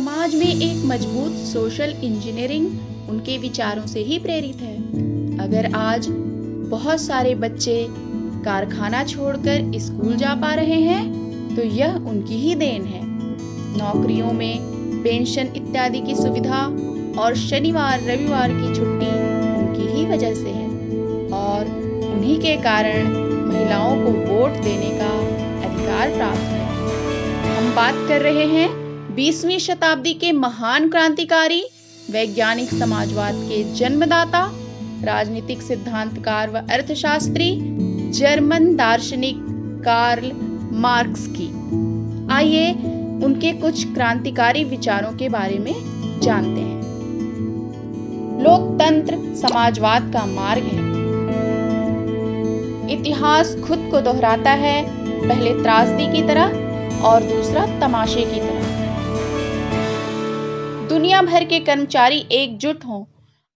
समाज में एक मजबूत सोशल इंजीनियरिंग उनके विचारों से ही प्रेरित है। अगर आज बहुत सारे बच्चे कारखाना छोड़कर स्कूल जा पा रहे हैं तो यह उनकी ही देन है। नौकरियों में पेंशन इत्यादि की सुविधा और शनिवार रविवार की छुट्टी उनकी ही वजह से है और उन्हीं के कारण महिलाओं को वोट देने का अधिकार प्राप्त है। हम बात कर रहे हैं 20वीं शताब्दी के महान क्रांतिकारी, वैज्ञानिक समाजवाद के जन्मदाता, राजनीतिक सिद्धांतकार व अर्थशास्त्री, जर्मन दार्शनिक कार्ल मार्क्स की। आइए उनके कुछ क्रांतिकारी विचारों के बारे में जानते हैं। लोकतंत्र समाजवाद का मार्ग है। इतिहास खुद को दोहराता है, पहले त्रासदी की तरह और दूसरा तमाशे की तरह। दुनिया भर के कर्मचारी एकजुट हों।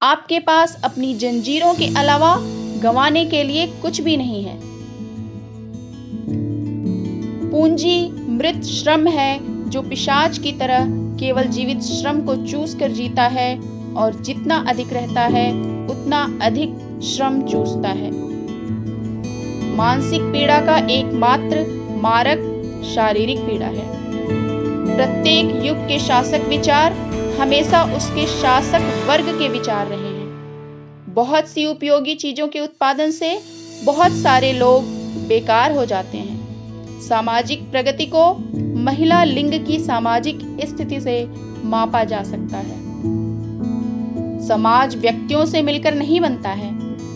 आपके पास अपनी जंजीरों के अलावा गंवाने के लिए कुछ भी नहीं है। पूंजी मृत श्रम है जो पिशाच की तरह केवल जीवित श्रम को चूस कर जीता है और जितना अधिक रहता है उतना अधिक श्रम चूसता है। मानसिक पीड़ा का एकमात्र मारक शारीरिक पीड़ा है। प्रत्येक युग के शासक विचार हमेशा उसके शासक वर्ग के विचार रहे हैं। बहुत सी उपयोगी चीजों के उत्पादन से बहुत सारे लोग बेकार हो जाते हैं। सामाजिक प्रगति को महिला लिंग की सामाजिक स्थिति से मापा जा सकता है। समाज व्यक्तियों से मिलकर नहीं बनता है,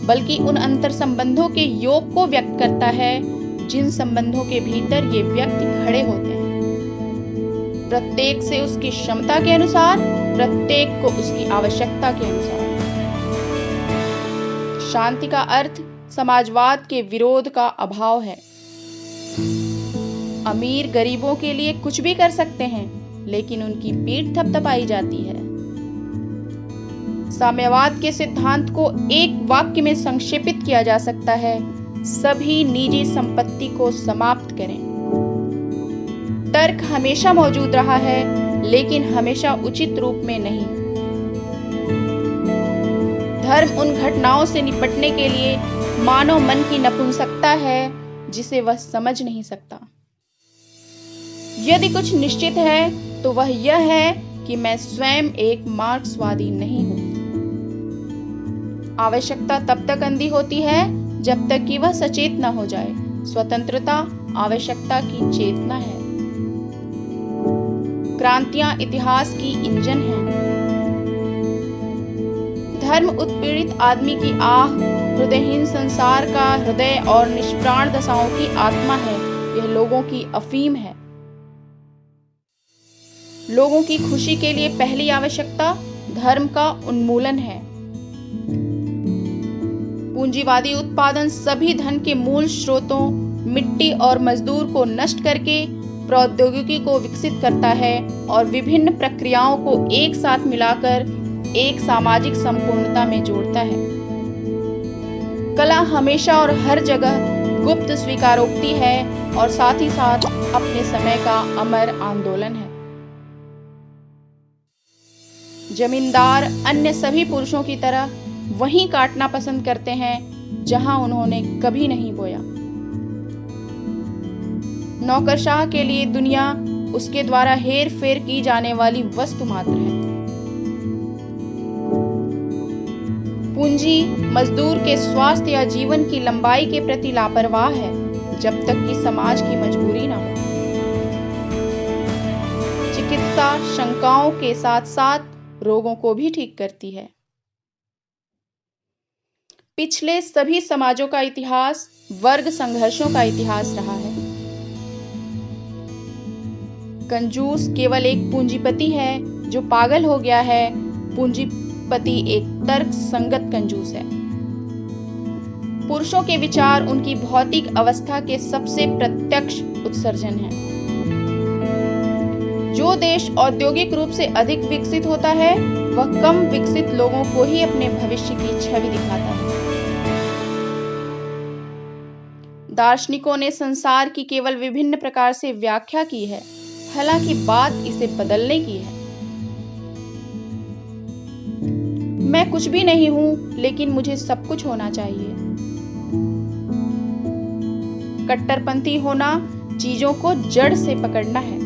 बल्कि उन अंतर संबंधों के योग को व्यक्त करता है जिन संबंधों के भीतर ये व्यक्ति खड़े होते हैं। प्रत्येक से उसकी क्षमता के अनुसार, प्रत्येक को उसकी आवश्यकता के अनुसार। शांति का अर्थ समाजवाद के विरोध का अभाव है। अमीर गरीबों के लिए कुछ भी कर सकते हैं, लेकिन उनकी पीठ थपथपाई जाती है। साम्यवाद के सिद्धांत को एक वाक्य में संक्षेपित किया जा सकता है: सभी निजी संपत्ति को समाप्त करें। तर्क हमेशा मौजूद रहा है, लेकिन हमेशा उचित रूप में नहीं। धर्म उन घटनाओं से निपटने के लिए मानव मन की नपुंसकता है जिसे वह समझ नहीं सकता। यदि कुछ निश्चित है तो वह यह है कि मैं स्वयं एक मार्क्सवादी नहीं हूं। आवश्यकता तब तक अंधी होती है जब तक कि वह सचेत न हो जाए। स्वतंत्रता आवश्यकता की चेतना है। क्रांतियां इतिहास की इंजन हैं। धर्म उत्पीड़ित आदमी की आह, हृदयहीन संसार का हृदय और निष्प्राण दशाओं की आत्मा है। यह लोगों की अफीम है। लोगों की खुशी के लिए पहली आवश्यकता धर्म का उन्मूलन है। पूंजीवादी उत्पादन सभी धन के मूल स्रोतों, मिट्टी और मजदूर को नष्ट करके प्रौद्योगिकी को विकसित करता है और विभिन्न प्रक्रियाओं को एक साथ मिलाकर एक सामाजिक संपूर्णता में जोड़ता है। कला हमेशा और हर जगह गुप्त स्वीकारोक्ति है और साथ ही साथ अपने समय का अमर आंदोलन है। जमींदार अन्य सभी पुरुषों की तरह वहीं काटना पसंद करते हैं जहां उन्होंने कभी नहीं बोया। नौकरशाह के लिए दुनिया उसके द्वारा हेर फेर की जाने वाली वस्तु मात्र है। पूंजी मजदूर के स्वास्थ्य या जीवन की लंबाई के प्रति लापरवाह है जब तक कि समाज की मजबूरी ना हो। चिकित्सा शंकाओं के साथ साथ रोगों को भी ठीक करती है। पिछले सभी समाजों का इतिहास वर्ग संघर्षों का इतिहास रहा है। कंजूस केवल एक पूंजीपति है जो पागल हो गया है। पूंजीपति एक तर्क संगत कंजूस है। पुरुषों के विचार उनकी भौतिक अवस्था के सबसे प्रत्यक्ष उत्सर्जन है। जो देश औद्योगिक रूप से अधिक विकसित होता है वह कम विकसित लोगों को ही अपने भविष्य की छवि दिखाता है। दार्शनिकों ने संसार की केवल विभिन्न प्रकार से व्याख्या की है, हालांकि बात इसे बदलने की है। मैं कुछ भी नहीं हूँ, लेकिन मुझे सब कुछ होना चाहिए। कट्टरपंथी होना चीजों को जड़ से पकड़ना है।